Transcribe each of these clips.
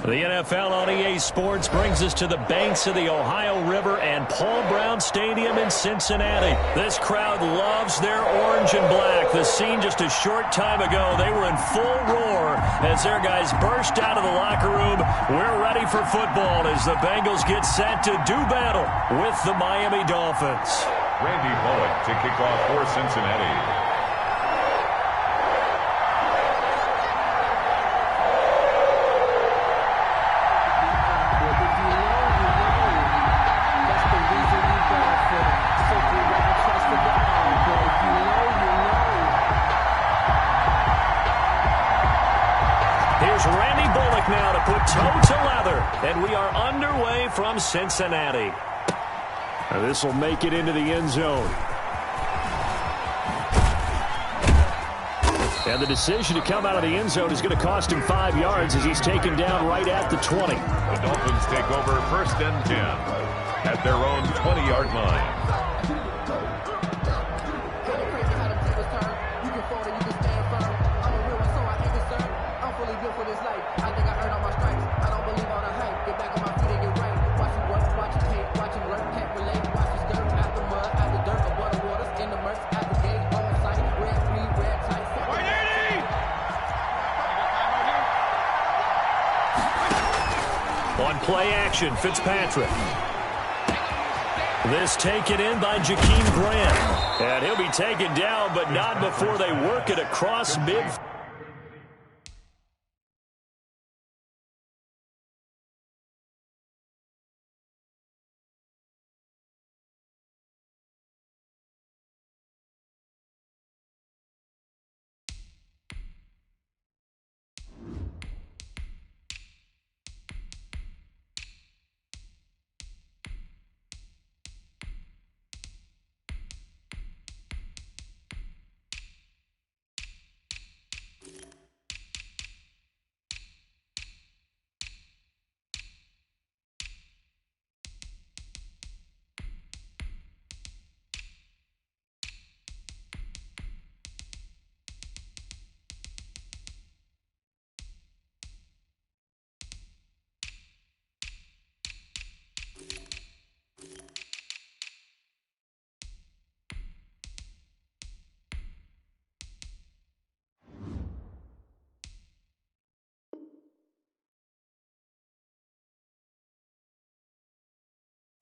The NFL on EA Sports brings us to the banks of the Ohio River and Paul Brown Stadium in Cincinnati. This crowd loves their orange and black. The scene just a short time ago, they were in full roar as their guys burst out of the locker room. We're ready for football as the Bengals get set to do battle with the Miami Dolphins. Randy Bullock to kick off for Cincinnati. Now to put toe to leather, and we are underway from Cincinnati. This will make it into the end zone. And the decision to come out of the end zone is going to cost him 5 yards as he's taken down right at the 20. The Dolphins take over 1st and 10 at their own 20-yard line. On play action, Fitzpatrick. This taken in by Jakeem Grant. And he'll be taken down, but not before they work it across mid.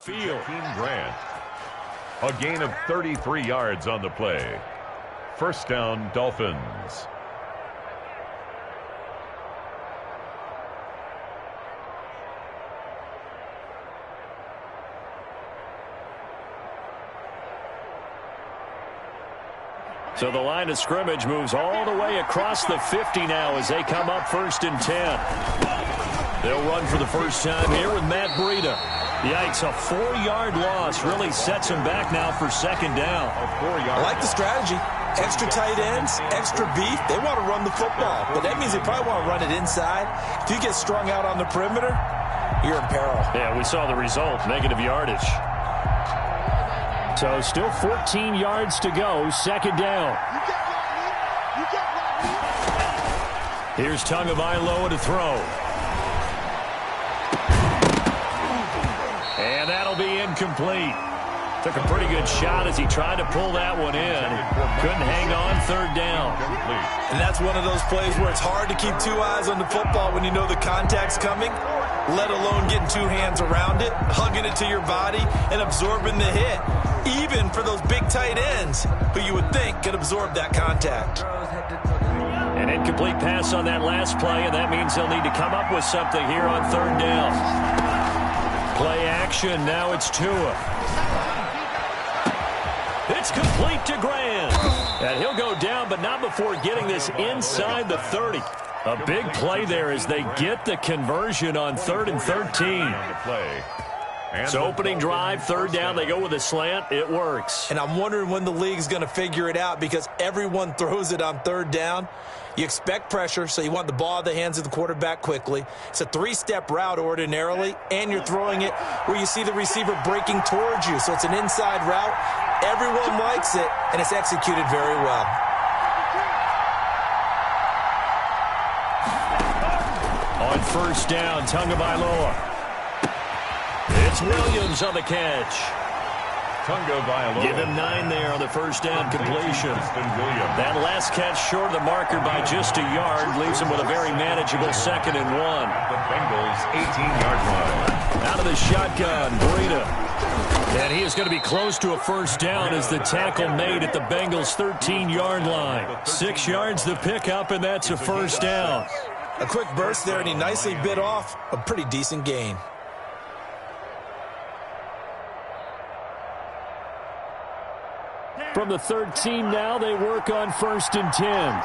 Field. Jakeem Grant. A gain of 33 yards on the play. 1st down, Dolphins. So the line of scrimmage moves all the way across the 50 now as they come up 1st and 10. They'll run for the first time here with Matt Breida. Yikes, a 4-yard loss really sets him back now for 2nd down. I like the strategy. Extra tight ends, extra beef. They want to run the football, but that means they probably want to run it inside. If you get strung out on the perimeter, you're in peril. Yeah, we saw the result, negative yardage. So still 14 yards to go, 2nd down. Here's Tagovailoa to throw. And that'll be incomplete. Took a pretty good shot as he tried to pull that one in. Couldn't hang on 3rd down. And that's one of those plays where it's hard to keep 2 eyes on the football when you know the contact's coming, let alone getting 2 hands around it, hugging it to your body, and absorbing the hit, even for those big tight ends who you would think could absorb that contact. An incomplete pass on that last play, and that means they'll need to come up with something here on 3rd down. Play action, now it's Tua. It's complete to Grant. And he'll go down, but not before getting this inside the 30. A big play there as they get the conversion on 3rd and 13. So opening drive, 3rd down, they go with a slant. It works. And I'm wondering when the league's going to figure it out because everyone throws it on 3rd down. You expect pressure, so you want the ball in the hands of the quarterback quickly. It's a 3-step route ordinarily, and you're throwing it where you see the receiver breaking towards you. So it's an inside route. Everyone likes it, and it's executed very well. On first down, Tagovailoa. It's Williams on the catch. Tagovailoa. Give him 9 there on the first down completion. That last catch short of the marker by just a yard leaves him with a very manageable 2nd and 1. The Bengals' 18-yard line. Out of the shotgun, Breida. And he is going to be close to a first down as the tackle made at the Bengals' 13-yard line. 6 yards the pickup, and that's a first down. A quick burst there, and he nicely bit off a pretty decent gain. From the 13 now, they work on first and 10.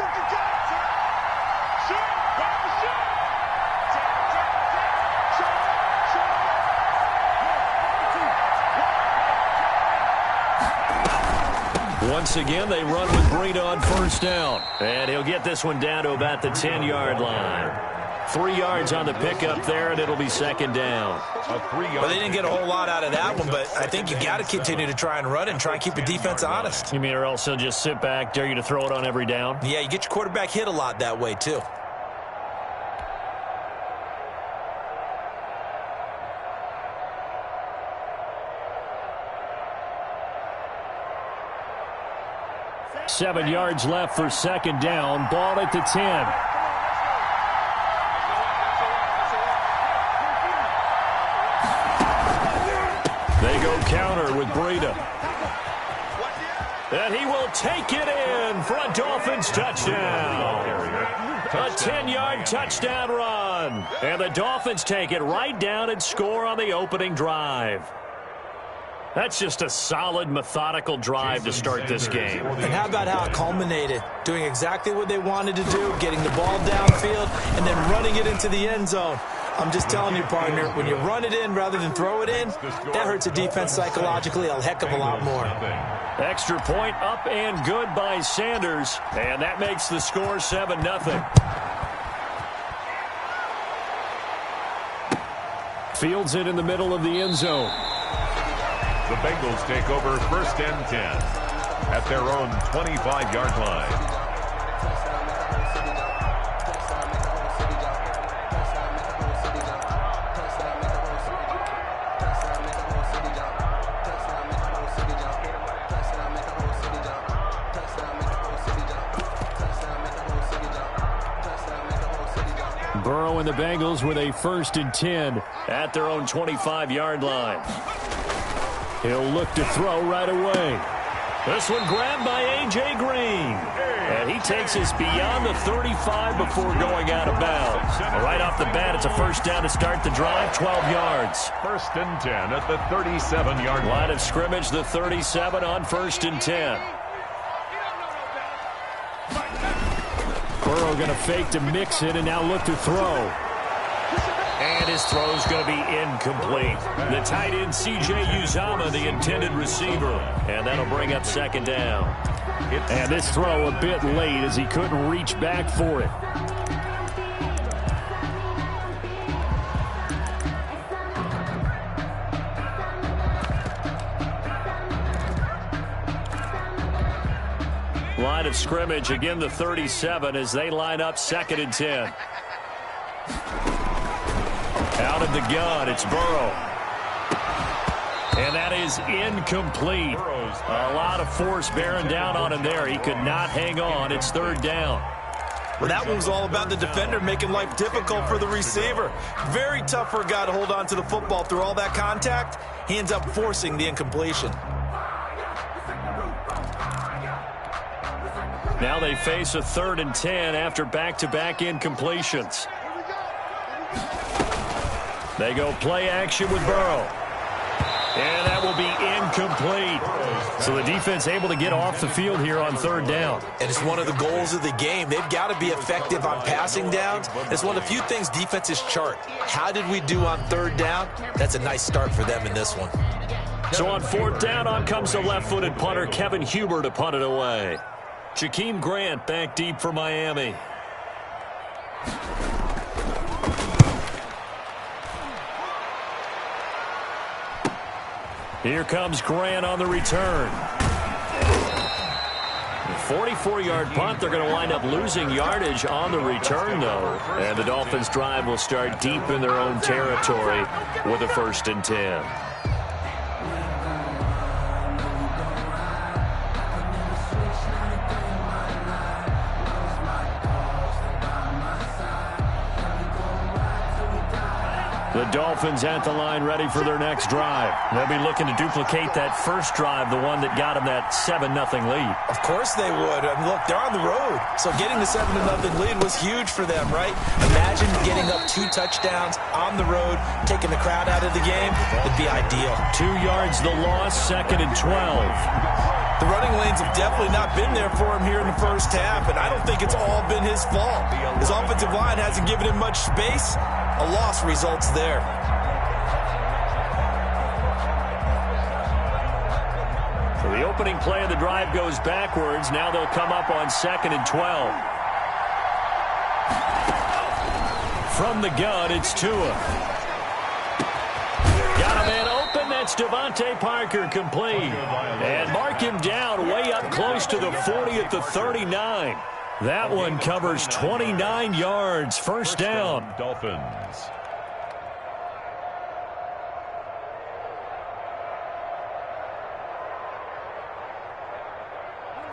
Once again, they run with Breida on first down. And he'll get this one down to about the 10-yard line. 3 yards on the pickup there, and it'll be 2nd down. Well, they didn't get a whole lot out of that one, but I think you got to continue to try and run and try and keep the defense honest. You mean or else he'll just sit back, dare you to throw it on every down? Yeah, you get your quarterback hit a lot that way, too. Seven yards left for 2nd down. Ball at the 10. They go counter with Breida. And he will take it in for a Dolphins touchdown. A 10-yard touchdown run. And the Dolphins take it right down and score on the opening drive. That's just a solid, methodical drive to start this game. And how about how it culminated? Doing exactly what they wanted to do, getting the ball downfield, and then running it into the end zone. I'm just telling you, partner, when you run it in rather than throw it in, that hurts a defense psychologically a heck of a lot more. Extra point up and good by Sanders, and that makes the score 7-0. Fields it in the middle of the end zone. The Bengals take over first and 10 at their own 25-yard line. Burrow and the Bengals with a 1st and 10 at their own 25-yard line. He'll look to throw right away. This one grabbed by A.J. Green. And he takes us beyond the 35 before going out of bounds. Right off the bat, it's a first down to start the drive, 12 yards. 1st and 10 at the 37-yard line. Line of scrimmage, the 37 on 1st and 10. Burrow going to fake to mix it and now look to throw. And his throw's going to be incomplete. The tight end, C.J. Uzomah, the intended receiver. And that'll bring up 2nd down. And this throw a bit late as he couldn't reach back for it. Line of scrimmage, again the 37 as they line up 2nd and 10. Out of the gun, it's Burrow. And that is incomplete. A lot of force bearing down on him there. He could not hang on. It's 3rd down. Well, that one was all about the defender making life difficult for the receiver. Very tough for a guy to hold on to the football through all that contact. He ends up forcing the incompletion. Now they face a 3rd and 10 after back-to-back incompletions. They go play action with Burrow. And that will be incomplete. So the defense able to get off the field here on 3rd down. And it's one of the goals of the game. They've got to be effective on passing downs. It's one of the few things defenses chart. How did we do on 3rd down? That's a nice start for them in this one. So on 4th down, on comes the left-footed punter, Kevin Huber, to punt it away. Jakeem Grant back deep for Miami. Here comes Grant on the return. 44-yard punt. They're going to wind up losing yardage on the return, though. And the Dolphins' drive will start deep in their own territory with a 1st and 10. The Dolphins at the line ready for their next drive. They'll be looking to duplicate that first drive, the one that got them that 7-0 lead. Of course they would. I mean, look, they're on the road. So getting the 7-0 lead was huge for them, right? Imagine getting up 2 touchdowns on the road, taking the crowd out of the game. It'd be ideal. 2 yards the loss, 2nd and 12. The running lanes have definitely not been there for him here in the first half, and I don't think it's all been his fault. His offensive line hasn't given him much space. A loss results there. So the opening play of the drive goes backwards. Now they'll come up on 2nd and 12. From the gun, it's Tua. Got a man open. That's Devontae Parker, complete. And mark him down way up close to the 40 at the 39. That one covers 29 yards. First down. Dolphins.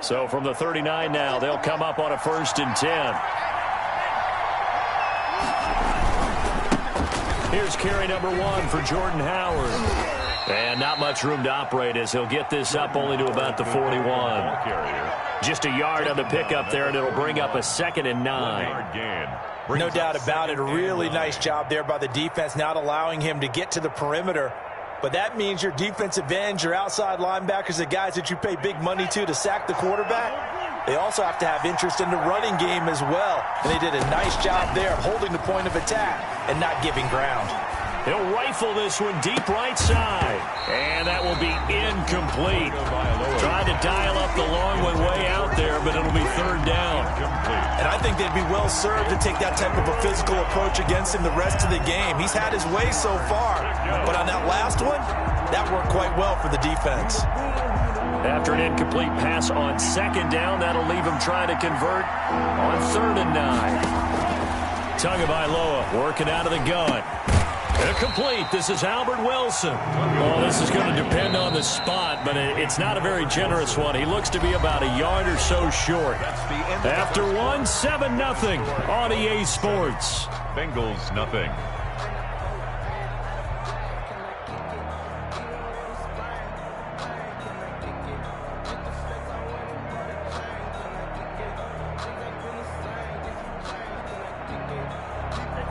So from the 39 now, they'll come up on a 1st and 10. Here's carry number 1 for Jordan Howard. And not much room to operate as he'll get this up only to about the 41. Just a yard on the pickup there, and it'll bring up a 2nd and 9. No doubt about it. A really nice job there by the defense, not allowing him to get to the perimeter. But that means your defensive ends, your outside linebackers, the guys that you pay big money to sack the quarterback, they also have to have interest in the running game as well. And they did a nice job there of holding the point of attack and not giving ground. He'll rifle this one deep right side. And that will be incomplete. Trying to dial up the long one way out there, but it'll be 3rd down. And I think they'd be well served to take that type of a physical approach against him the rest of the game. He's had his way so far. But on that last one, that worked quite well for the defense. After an incomplete pass on 2nd down, that'll leave him trying to convert on 3rd and 9. Tagovailoa working out of the gun. Complete. This is Albert Wilson. Well, this is going to depend on the spot, but it's not a very generous one. He looks to be about a yard or so short. After 7-0 on EA Sports. Bengals nothing.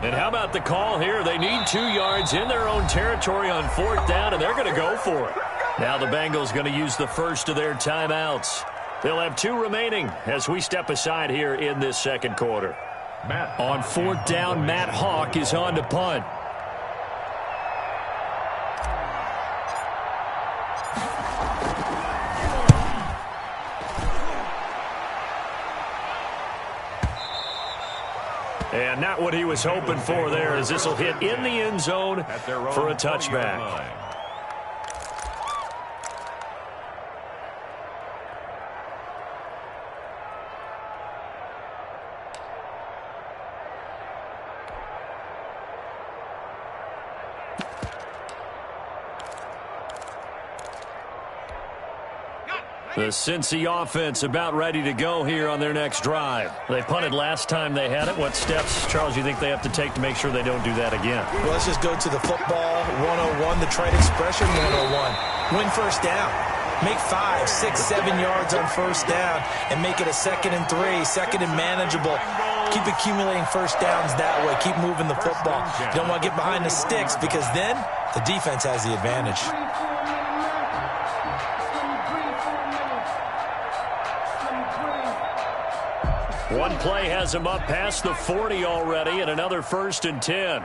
And how about the call here? They need 2 yards in their own territory on 4th down, and they're going to go for it. Now the Bengals going to use the first of their timeouts. They'll have 2 remaining as we step aside here in this 2nd quarter. On 4th down, Matt Hawk is on to punt. And not what he was hoping for there, as this will hit in the end zone for a touchback. The Cincy offense about ready to go here on their next drive. They punted last time they had it. What steps, Charles, you think they have to take to make sure they don't do that again? Well, let's just go to the football 101, the trade expression 101. Win first down. Make 5, 6, 7 yards on first down and make it a 2nd and 3, 2nd and manageable. Keep accumulating first downs that way. Keep moving the football. You don't want to get behind the sticks because then the defense has the advantage. One play has him up past the 40 already, and another 1st and 10.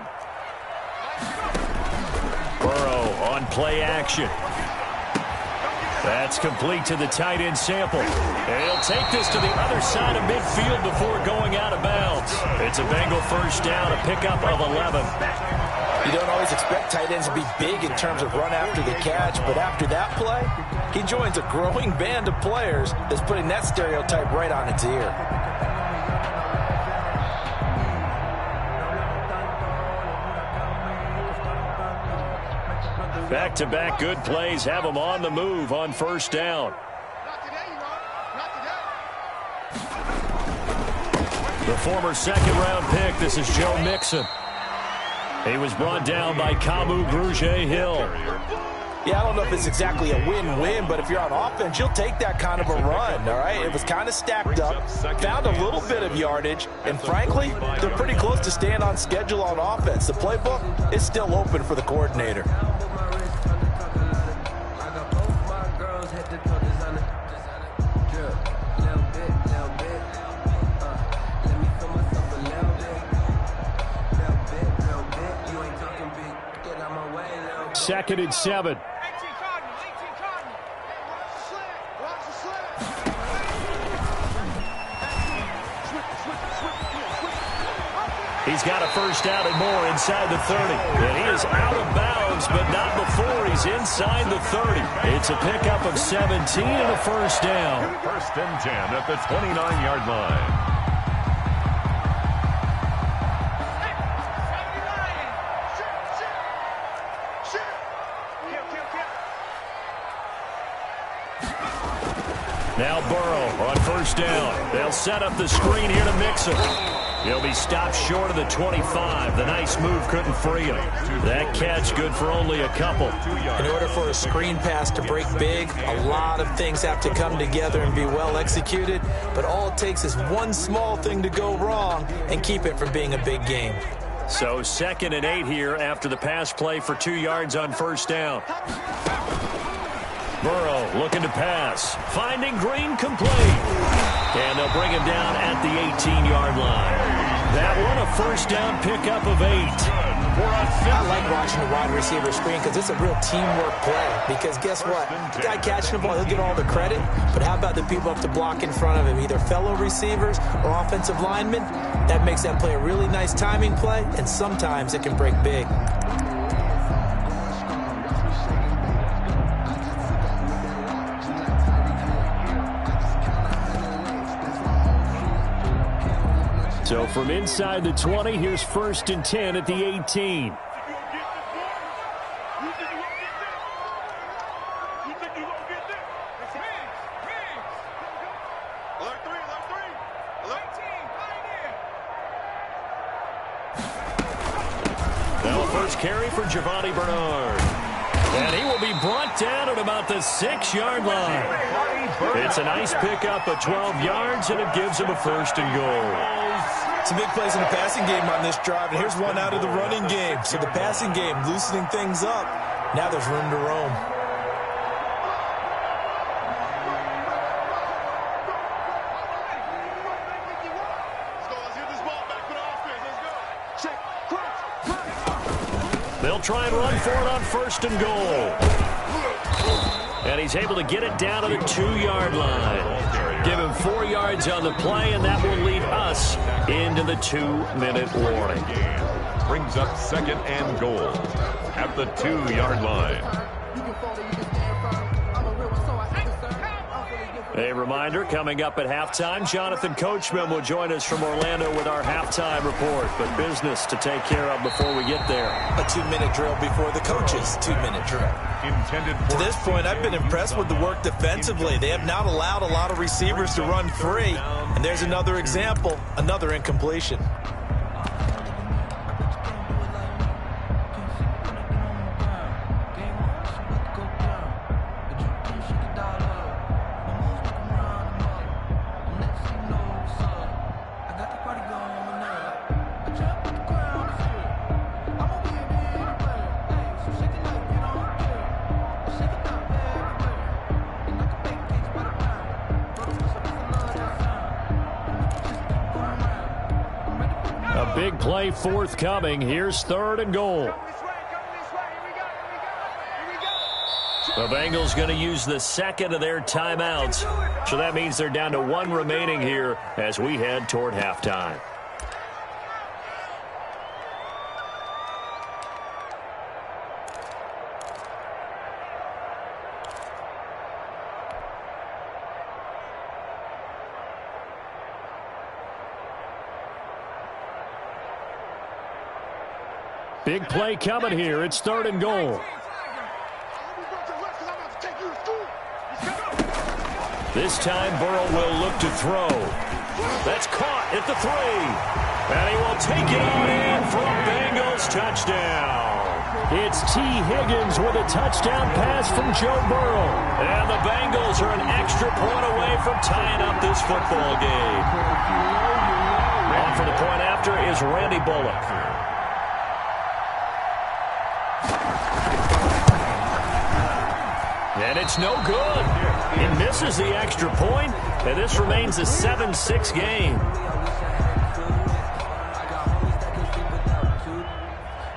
Burrow on play action. That's complete to the tight end Sample. And he'll take this to the other side of midfield before going out of bounds. It's a Bengal first down, a pickup of 11. You don't always expect tight ends to be big in terms of run after the catch, but after that play, he joins a growing band of players that's putting that stereotype right on its ear. Back-to-back good plays have him on the move on first down. The former second-round pick, this is Joe Mixon. He was brought down by Kamu Grugier-Hill. Yeah, I don't know if it's exactly a win-win, but if you're on offense, you'll take that kind of a run, all right? It was kind of stacked up, found a little bit of yardage, and frankly, they're pretty close to staying on schedule on offense. The playbook is still open for the coordinator. Second and 7. He's got a first down and more inside the 30. And he is out of bounds, but not before he's inside the 30. It's a pickup of 17 and a first down. First and 10 at the 29-yard line. Now Burrow on first down. They'll set up the screen here to Mixon. He'll be stopped short of the 25. The nice move couldn't free him. That catch good for only a couple. In order for a screen pass to break big, a lot of things have to come together and be well executed. But all it takes is one small thing to go wrong and keep it from being a big game. So 2nd and 8 here after the pass play for 2 yards on first down. Burrow looking to pass. Finding Green complete. And they'll bring him down at the 18-yard line. That one a first down pickup of 8. I like watching the wide receiver screen because it's a real teamwork play. Because guess what? The guy catching the ball, he'll get all the credit. But how about the people up to block in front of him, either fellow receivers or offensive linemen? That makes that play a really nice timing play, and sometimes it can break big. So from inside the 20, here's 1st and 10 at the 18. Now first carry for Giovanni Bernard. And he will be brought down at about the 6-yard line. It's a nice pickup of 12 yards, and it gives him a 1st and goal. Some big plays in the passing game on this drive, and here's one out of the running game. So the passing game loosening things up. Now there's room to roam. They'll try and run for it on 1st and goal. And he's able to get it down to the 2-yard line. Give him 4 yards on the play, and that will lead us into the 2-minute warning. Brings up 2nd and goal at the 2-yard line. A reminder, coming up at halftime, Jonathan Coachman will join us from Orlando with our halftime report. But business to take care of before we get there. A 2-minute drill before the coach's 2-minute drill. To this point, I've been impressed with the work defensively. They have not allowed a lot of receivers to run free. And there's another example, another incompletion. Big play forthcoming. Here's 3rd and goal. The Bengals going to use the 2nd of their timeouts. So that means they're down to 1 remaining here as we head toward halftime. Big play coming here. It's 3rd and goal. This time Burrow will look to throw. That's caught at the 3. And he will take it on in for a Bengals touchdown. It's T. Higgins with a touchdown pass from Joe Burrow. And the Bengals are an extra point away from tying up this football game. On for the point after is Randy Bullock. And it's no good. He misses the extra point, and this remains a 7-6 game.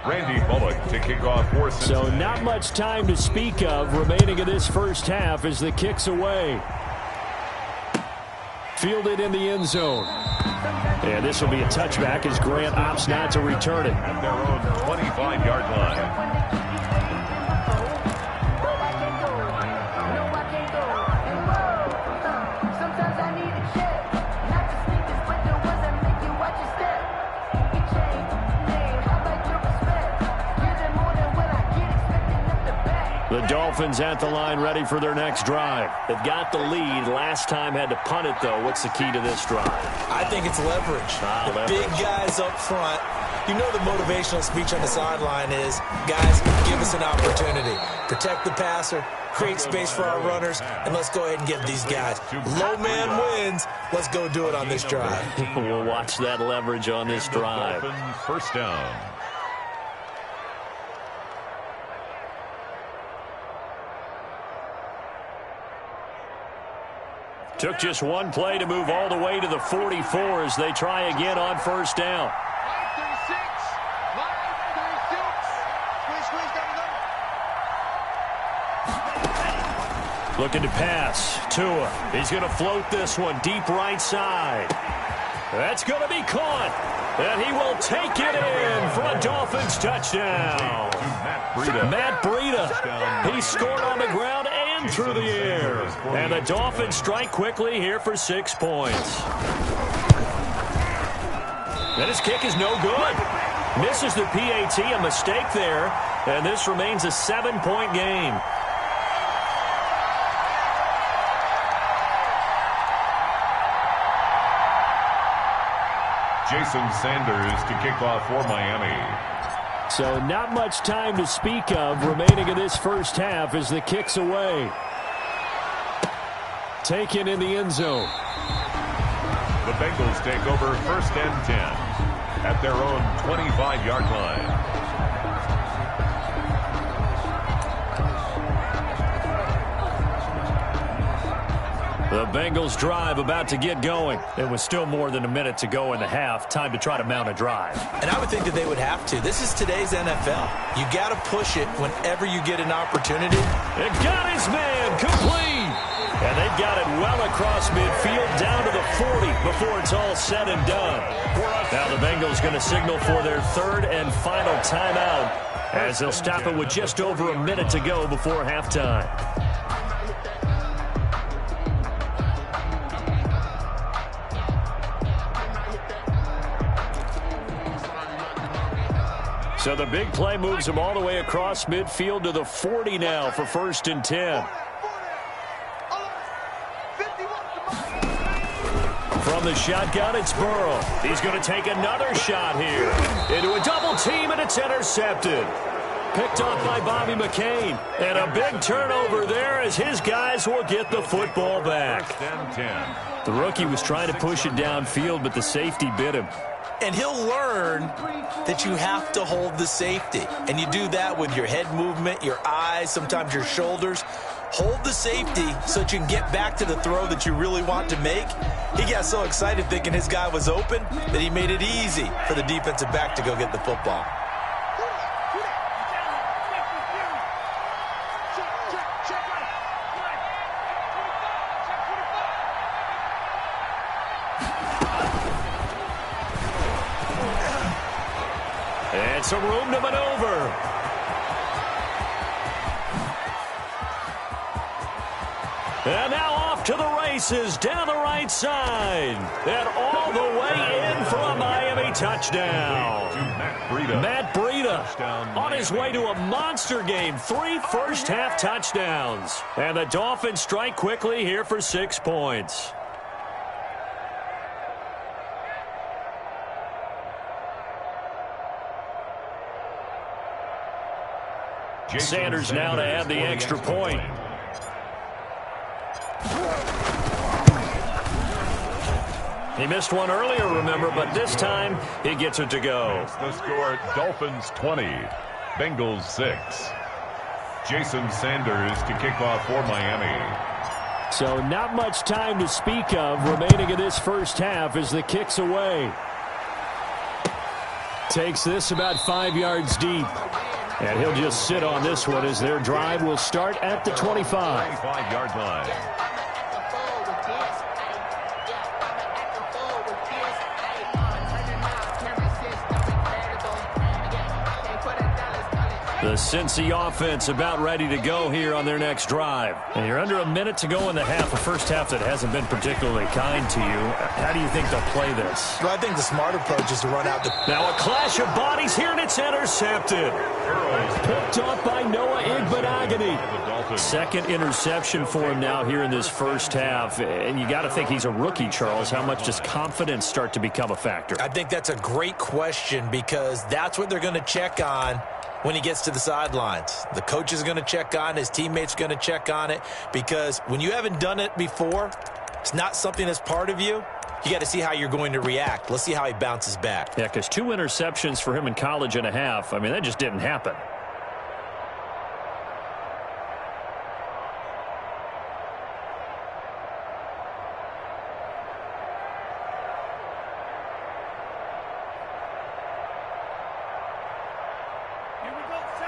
Randy Bullock to kick off for Cincinnati. So not much time to speak of remaining in this first half as the kick's away. Fielded in the end zone. And this will be a touchback as Grant opts not to return it. At their own 25-yard line. The Dolphins at the line ready for their next drive. They've got the lead. Last time had to punt it, though. What's the key to this drive? I think it's leverage. Big guys up front. You know the motivational speech on the sideline is, guys, give us an opportunity. Protect the passer, create space for our runners, and let's go ahead and get these guys. Low man wins. Let's go do it on this drive. We'll watch that leverage on this drive. First down. Took just one play to move all the way to the 44 as they try again on first down. Looking to pass. Tua. He's going to float this one deep right side. That's going to be caught. And he will take it in for a Dolphins touchdown. Matt Breida. He scored on the ground and through the air. And the Dolphins strike quickly here for 6 points. And his kick is no good. Misses the PAT, a mistake there. And this remains a 7-point game. Jason Sanders to kick off for Miami. So not much time to speak of remaining in this first half as the kick's away. Taken in the end zone. The Bengals take over 1st and 10 at their own 25-yard line. The Bengals drive about to get going. It was still more than a minute to go in the half. Time to try to mount a drive. And I would think that they would have to. This is today's NFL. You got to push it whenever you get an opportunity. It got his man complete. And they've got it well across midfield down to the 40 before it's all said and done. Now the Bengals going to signal for their 3rd and final timeout as they'll stop it with just over a minute to go before halftime. So the big play moves him all the way across midfield to the 40 now for 1st and 10. From the shotgun, it's Burrow. He's going to take another shot here. Into a double team, and it's intercepted. Picked off by Bobby McCain. And a big turnover there as his guys will get the football back. 1st and 10. The rookie was trying to push it downfield, but the safety bit him. And he'll learn that you have to hold the safety. And you do that with your head movement, your eyes, sometimes your shoulders. Hold the safety so that you can get back to the throw that you really want to make. He got so excited thinking his guy was open that he made it easy for the defensive back to go get the football. And some room to maneuver. And now off to the races down the right side. And all the way in for a Miami touchdown. To Matt Breida. Matt Breida. Breida on his way to a monster game. 3 first-half touchdowns. And the Dolphins strike quickly here for 6 points. Sanders now to add the extra point. He missed one earlier, remember, but this time he gets it to go. The score, Dolphins 20, Bengals 6. Jason Sanders to kick off for Miami. So not much time to speak of remaining in this first half as the kick's away. Takes this about 5 yards deep. And he'll just sit on this one as their drive will start at the 25. 25-yard line. The Cincy offense about ready to go here on their next drive. And you're under a minute to go in the half, a first half that hasn't been particularly kind to you. How do you think they'll play this? Well, I think the smart approach is to run out the... Now a clash of bodies here, and it's intercepted. Picked off by Noah Igbenogany. Second interception for him now here in this first half. And you got to think he's a rookie, Charles. How much does confidence start to become a factor? I think that's a great question because that's what they're going to check on when he gets to the sidelines. The coach is going to check on it. His teammates are going to check on it because when you haven't done it before, it's not something that's part of you. You got to see how you're going to react. Let's see how he bounces back. Yeah, because 2 interceptions for him in college and a half. I mean, that just didn't happen.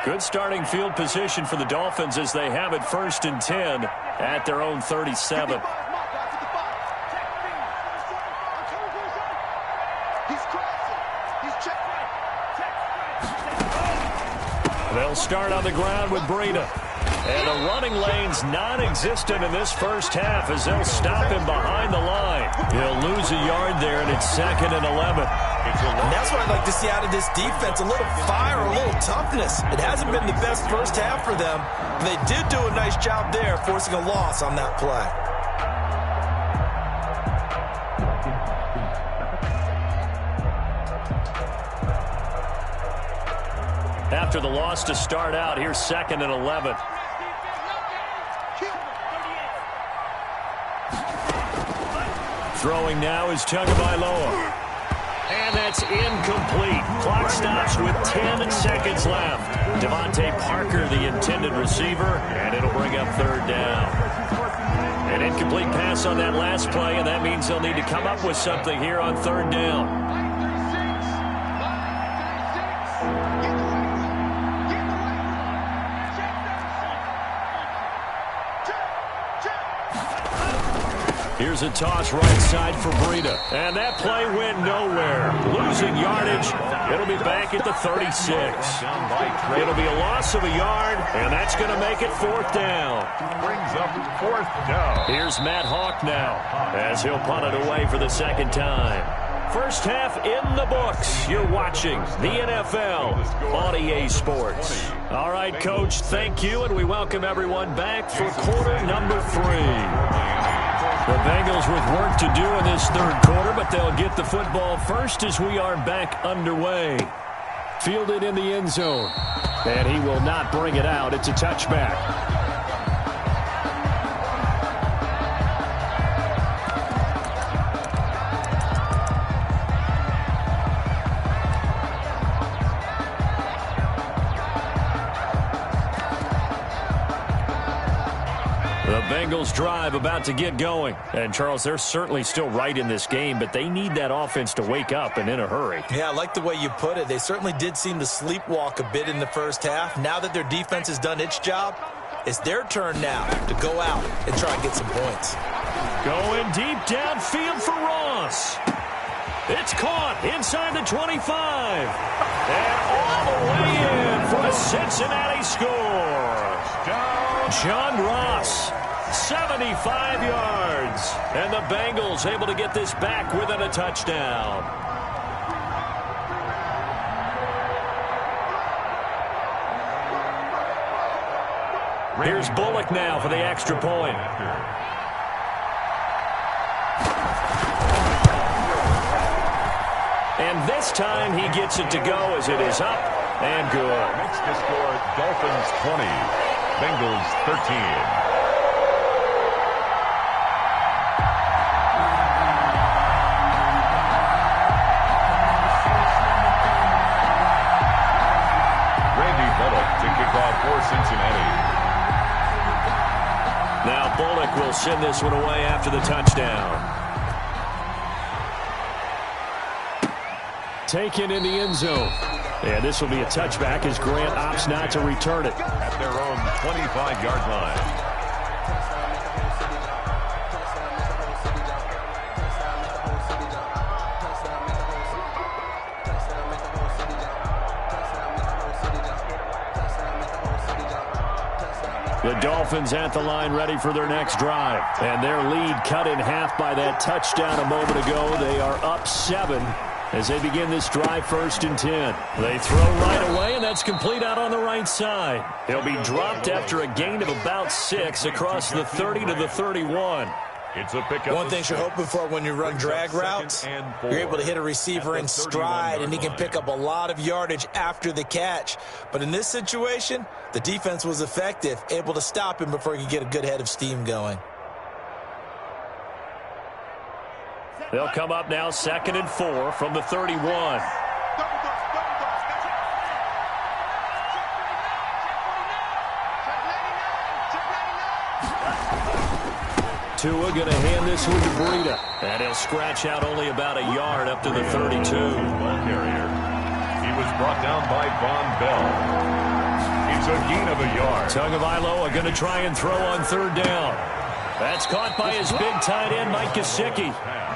Good starting field position for the Dolphins as they have it 1st and 10 at their own 37. They'll start on the ground with Breida. And the running lane's non-existent in this first half as they'll stop him behind the line. He'll lose a yard there, and it's 2nd and 11. And that's what I'd like to see out of this defense, a little fire, a little toughness. It hasn't been the best first half for them. They did do a nice job there, forcing a loss on that play. After the loss to start out, here's 2nd and 11. Throwing now is Tagovailoa. And that's incomplete. Clock stops with 10 seconds left. Devontae Parker, the intended receiver, and it'll bring up 3rd down. An incomplete pass on that last play, and that means they'll need to come up with something here on 3rd down. Here's a toss right side for Breida. And that play went nowhere. Losing yardage. It'll be back at the 36. It'll be a loss of a yard, and that's going to make it 4th down. Brings up 4th down. Here's Matt Hawk now as he'll punt it away for the 2nd time. First half in the books. You're watching the NFL on EA Sports. All right, Coach, thank you, and we welcome everyone back for quarter number 3. The Bengals with work to do in this 3rd quarter, but they'll get the football first as we are back underway. Fielded in the end zone, and he will not bring it out. It's a touchback. Bengals drive about to get going. And, Charles, they're certainly still right in this game, but they need that offense to wake up and in a hurry. Yeah, I like the way you put it. They certainly did seem to sleepwalk a bit in the first half. Now that their defense has done its job, it's their turn now to go out and try and get some points. Going deep downfield for Ross. It's caught inside the 25. And all the way in for a Cincinnati score. John Ross. 75 yards. And the Bengals able to get this back within a touchdown. Here's Bullock now for the extra point. And this time he gets it to go as it is up and good. Makes the score Dolphins 20, Bengals 13. For Cincinnati. Now Bullock will send this one away after the touchdown. Taken in the end zone. And this will be a touchback as Grant opts not to return it. At their own 25-yard line. The Dolphins at the line ready for their next drive. And their lead cut in half by that touchdown a moment ago. They are up 7 as they begin this drive 1st and 10. They throw right away, and that's complete out on the right side. He'll be dropped after a gain of about 6 across the 30 to the 31. It's a pickup. One thing you're hoping for when you run drag routes, you're able to hit a receiver in stride, and he can pick up a lot of yardage after the catch. But in this situation, the defense was effective, able to stop him before he could get a good head of steam going. They'll come up now 2nd and 4 from the 31. Tua going to hand this one to Breida. And he'll scratch out only about a yard up to the 32. Ball carrier. He was brought down by Von Bell. It's a gain of a yard. Tagovailoa going to try and throw on 3rd down. That's caught by his big tight end, Mike Gesicki.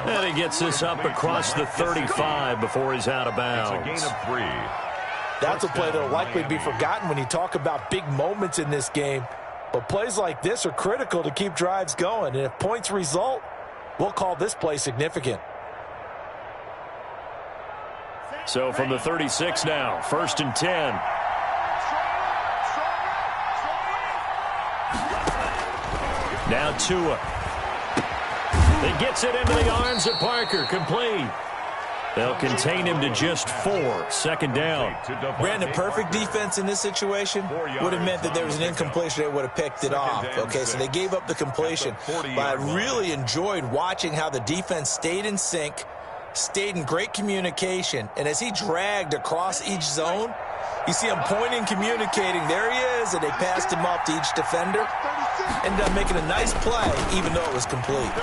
And he gets this up across the 35 before he's out of bounds. It's a gain of 3. That's a play that will likely be forgotten when you talk about big moments in this game. But plays like this are critical to keep drives going. And if points result, we'll call this play significant. So from the 36 now, 1st and 10. Now Tua. He gets it into the arms of Parker. Complete. They'll contain him to just 4. 2nd down. Brandon, perfect defense in this situation would have meant that there was an incompletion. They would have picked it off. Okay, so they gave up the completion. But I really enjoyed watching how the defense stayed in sync, stayed in great communication. And as he dragged across each zone, you see him pointing, communicating. There he is, and they passed him off to each defender. Ended up making a nice play, even though it was complete.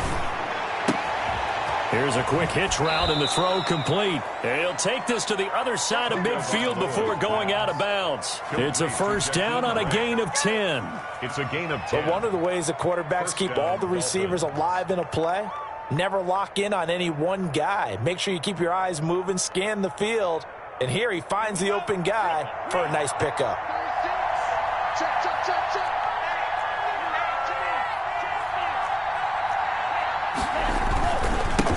Here's a quick hitch route, and the throw complete. He'll take this to the other side of midfield before going out of bounds. It's a 1st down on a gain of 10. It's a gain of 10. But one of the ways that quarterbacks keep all the receivers alive in a play, never lock in on any one guy. Make sure you keep your eyes moving, scan the field. And here he finds the open guy for a nice pickup.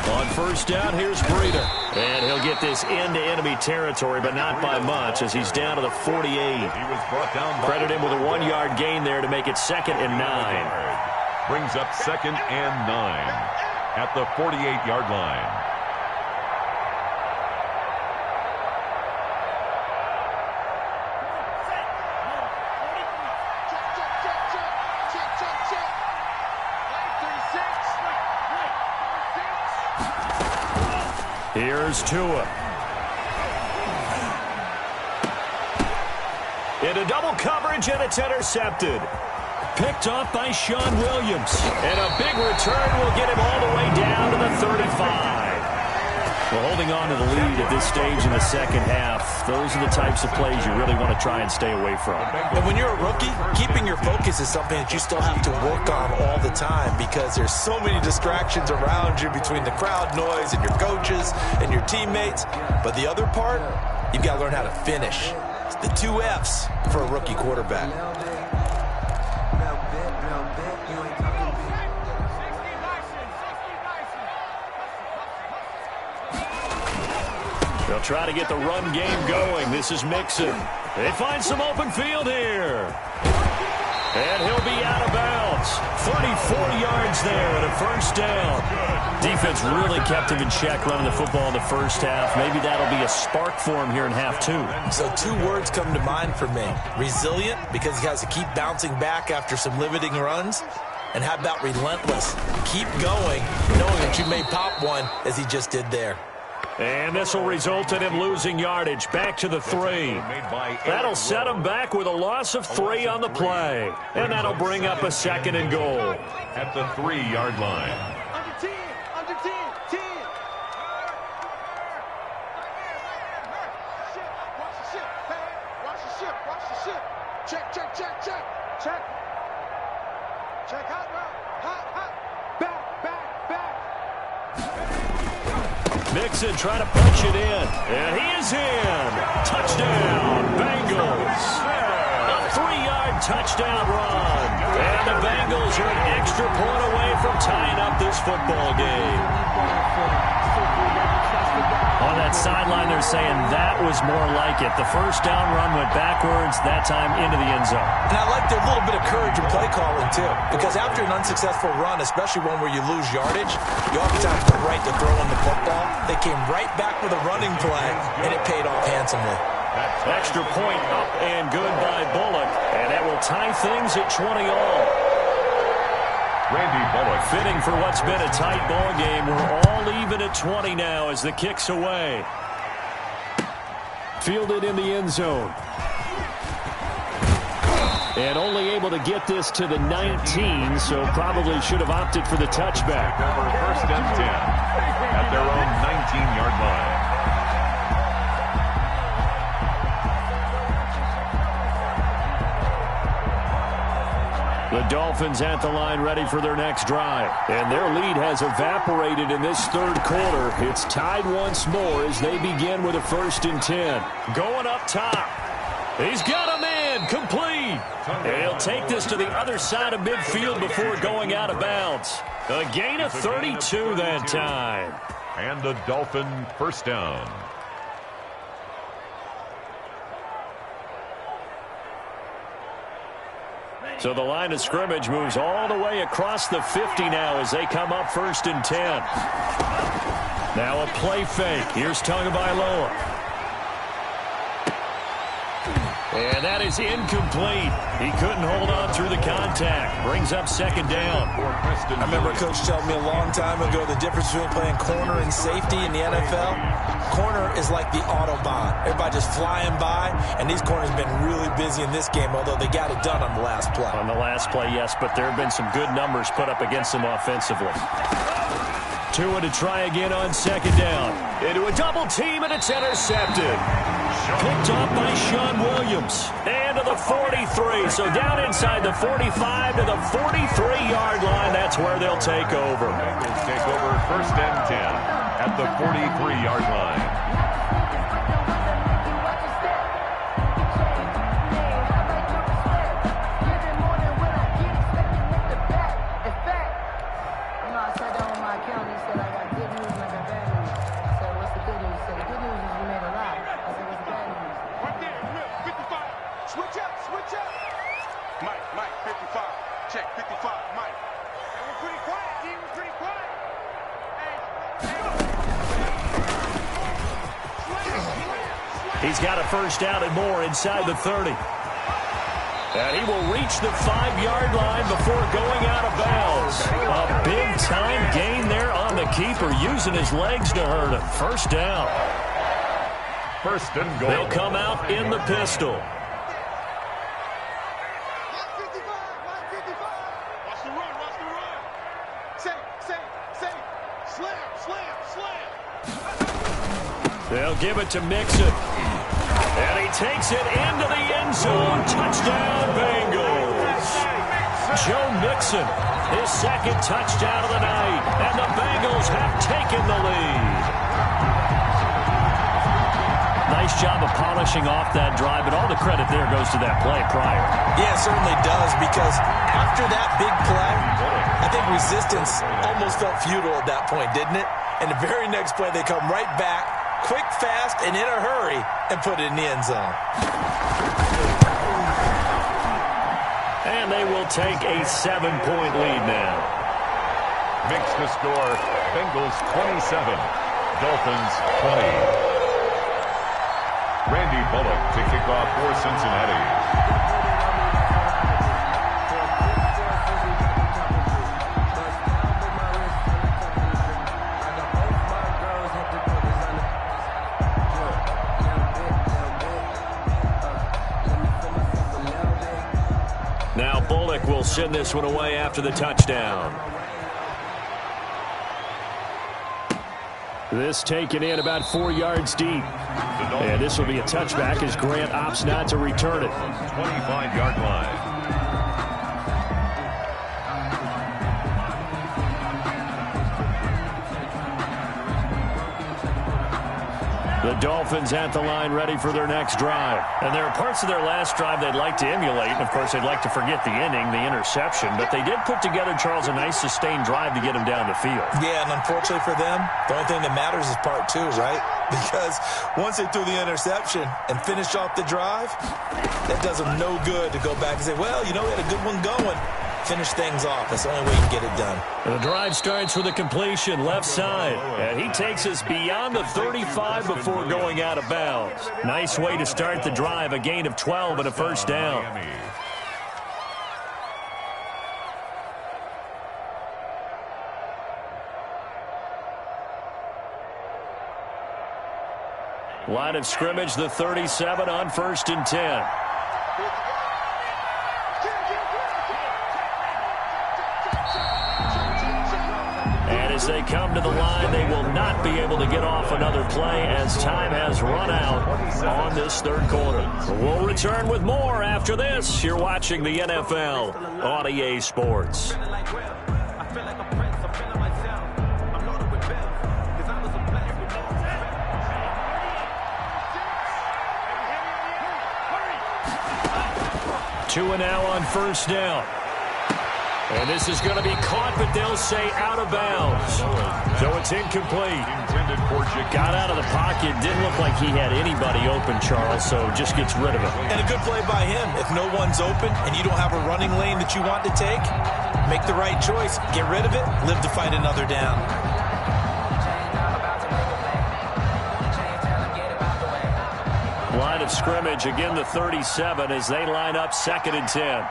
On 1st down, here's Breida. And he'll get this into enemy territory, but not by much as he's down to the 48. He was brought down. Credit him with a 1-yard gain there to make it 2nd and 9. Brings up 2nd and 9 at the 48-yard line. Here's Tua. Into double coverage, and it's intercepted. Picked off by Sean Williams. And a big return will get him all the way down to the 35. Well, holding on to the lead at this stage in the 2nd half, those are the types of plays you really want to try and stay away from. And when you're a rookie, keeping your focus is something that you still have to work on all the time because there's so many distractions around you between the crowd noise and your coaches and your teammates. But the other part, you've got to learn how to finish. It's the 2 F's for a rookie quarterback. They'll try to get the run game going. This is Mixon. They find some open field here. And he'll be out of bounds. 34 yards there and a first down. Defense really kept him in check running the football in the first half. Maybe that'll be a spark for him here in half two. So 2 words come to mind for me. Resilient, because he has to keep bouncing back after some limiting runs. And how about relentless? Keep going, knowing that you may pop one, as he just did there. And this will result in him losing yardage. Back to the 3. That'll set him back with a loss of 3 on the play. And that'll bring up a 2nd and goal. At the 3-yard line. Under 10, under 10, 10. Watch the ship, watch the ship, watch the ship. Check, check, check, check, check. Check, hot, hot. Back. Mixon trying to punch it in. And he is in. Touchdown, Bengals. A 3-yard touchdown run. And the Bengals are an extra point away from tying up this football game. On that sideline, they're saying that was more like it. The first down run went backwards, that time into the end zone. And I like their little bit of courage in play calling, too. Because after an unsuccessful run, especially one where you lose yardage, you oftentimes go right to throwing the football. They came right back with a running play, and it paid off handsomely. Extra point up and good by Bullock. And that will tie things at 20 all. Randy Bullock. Fitting for what's been a tight ball game. We're all even at 20 now as the kick's away. Fielded in the end zone. And only able to get this to the 19, so probably should have opted for the touchback. Over 1st and 10 at their own 19-yard line. The Dolphins at the line ready for their next drive. And their lead has evaporated in this 3rd quarter. It's tied once more as they begin with a 1st and 10. Going up top. He's got him in. Complete. And he'll take this to the other side of midfield before going out of bounds. A gain of 32 that time. And the Dolphin first down. So the line of scrimmage moves all the way across the 50 now as they come up 1st and 10. Now a play fake. Here's Tagovailoa. And that is incomplete. He couldn't hold on through the contact. Brings up 2nd down. I remember a coach telling me a long time ago the difference between playing corner and safety in the NFL. Corner is like the Autobahn. Everybody just flying by, and these corners have been really busy in this game, although they got it done on the last play. On the last play, yes, but there have been some good numbers put up against them offensively. Tua to try again on 2nd down. Into a double team, and it's intercepted. Picked off by Sean Williams. And to the 43. So down inside the 45 to the 43-yard line. That's where they'll take over. Bengals take over 1st and 10 at the 43-yard line. He's got a first down and more inside the 30. And he will reach the 5-yard line before going out of bounds. A big-time gain there on the keeper, using his legs to hurt him. First down. 1st and goal. They'll come out in the pistol. They'll give it to Mixon. And he takes it into the end zone. Touchdown, Bengals. Joe Mixon, his 2nd touchdown of the night. And the Bengals have taken the lead. Nice job of polishing off that drive, but all the credit there goes to that play prior. Yeah, it certainly does, because after that big play, I think resistance almost felt futile at that point, didn't it? And the very next play, they come right back, quick, fast, and in a hurry, and put it in the end zone. And they will take a 7-point lead now. Makes the score Bengals 27, Dolphins 20. Randy Bullock to kick off for Cincinnati. Now Bullock will send this one away after the touchdown. This taken in about 4 yards deep. And this will be a touchback as Grant opts not to return it. 25-yard line. The Dolphins at the line ready for their next drive. And there are parts of their last drive they'd like to emulate. And, of course, they'd like to forget the ending, the interception. But they did put together, Charles, a nice sustained drive to get them down the field. Yeah, and unfortunately for them, the only thing that matters is part two, right? Because once they threw the interception and finished off the drive, that does them no good to go back and say, well, you know, we had a good one going. Finish things off. That's the only way you can get it done. The drive starts with a completion left side. And he takes us beyond the 35 before going out of bounds. Nice way to start the drive. A gain of 12 and a first down. Line of scrimmage, the 37 on 1st and 10. As they come to the line, they will not be able to get off another play as time has run out on this third quarter. We'll return with more after this. You're watching the NFL on EA Sports. Two and now on first down. And this is going to be caught, but they'll say out of bounds. So it's incomplete. Got out of the pocket. Didn't look like he had anybody open, Charles, so just gets rid of it. And a good play by him. If no one's open and you don't have a running lane that you want to take, make the right choice. Get rid of it. Live to fight another down. Line of scrimmage, again the 37 as they line up 2nd and 10.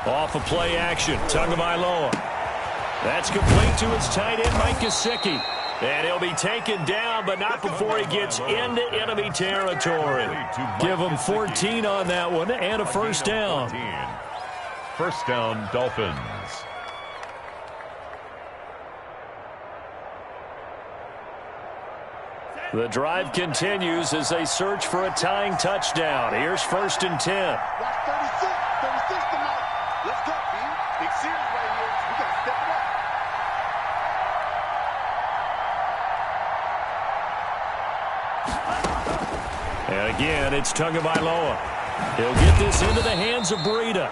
Off of play action, Tagovailoa. That's complete to his tight end, Mike Gesicki. And he'll be taken down, but not before he gets into enemy territory. Give him 14 on that one and a first down. First down, Dolphins. The drive continues as they search for a tying touchdown. Here's 1st and 10. Watch 36 tonight. Let's go, man. Big series right here. We got to step it up. And again, it's Tagovailoa. He'll get this into the hands of Breida.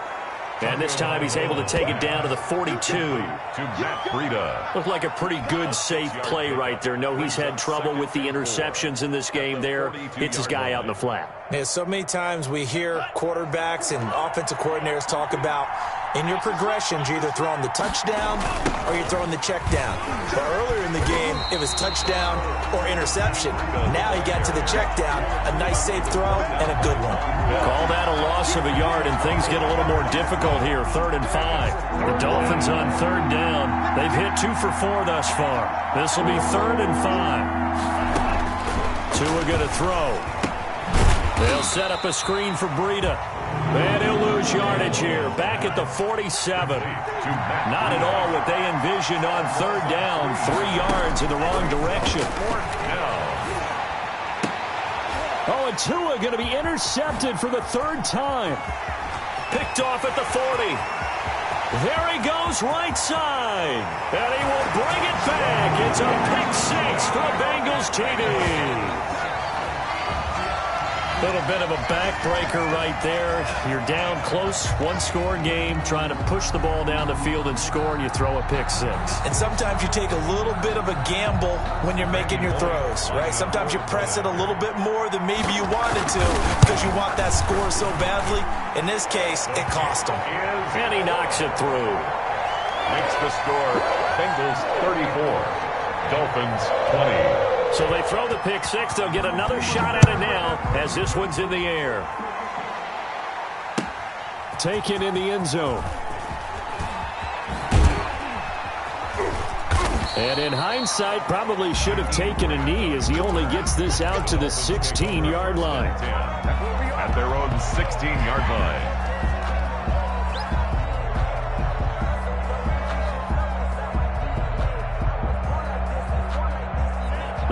And this time he's able to take it down to the 42. To Matt Breida. Looked like a pretty good, safe play right there. No, he's had trouble with the interceptions in this game there. Hits his guy out in the flat. Yeah, so many times we hear quarterbacks and offensive coordinators talk about in your progressions, you're either throwing the touchdown or you're throwing the check down. But earlier in the game, it was touchdown or interception. Now he got to the check down, a nice safe throw, and a good one. Call that a loss of a yard, and things get a little more difficult here. 3rd and 5. The Dolphins on 3rd down. They've hit 2 for 4 thus far. This will be 3rd and 5. Tua going to throw. They'll set up a screen for Breida. And he'll lose yardage here. Back at the 47. Not at all what they envisioned on 3rd down. 3 yards in the wrong direction. Oh, and Tua going to be intercepted for the 3rd time. Picked off at the 40. There he goes right side. And he will bring it back. It's a pick 6 for Bengals TV. Little bit of a backbreaker right there. You're down close, one-score game, trying to push the ball down the field and score, and you throw a pick six. And sometimes you take a little bit of a gamble when you're making your throws, right? Sometimes you press it a little bit more than maybe you wanted to because you want that score so badly. In this case, it cost him. And he knocks it through. Makes the score Bengals 34, Dolphins 20. So they throw the pick six. They'll get another shot at it now as this one's in the air. Taken in the end zone. And in hindsight, probably should have taken a knee as he only gets this out to the 16-yard line. At their own 16-yard line.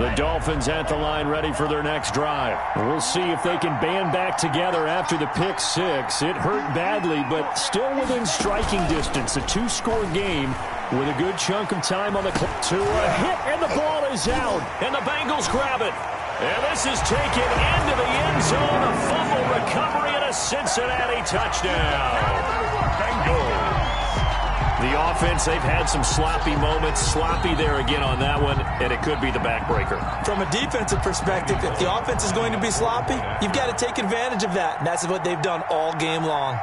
The Dolphins at the line ready for their next drive. We'll see if they can band back together after the pick six. It hurt badly, but still within striking distance. A two-score game with a good chunk of time on the clock. To a hit, and the ball is out. And the Bengals grab it. And this is taken into the end zone. A fumble recovery and a Cincinnati touchdown. Bengals. The offense, they've had some sloppy moments. Sloppy there again on that one, and it could be the backbreaker. From a defensive perspective, if the offense is going to be sloppy, you've got to take advantage of that. And that's what they've done all game long.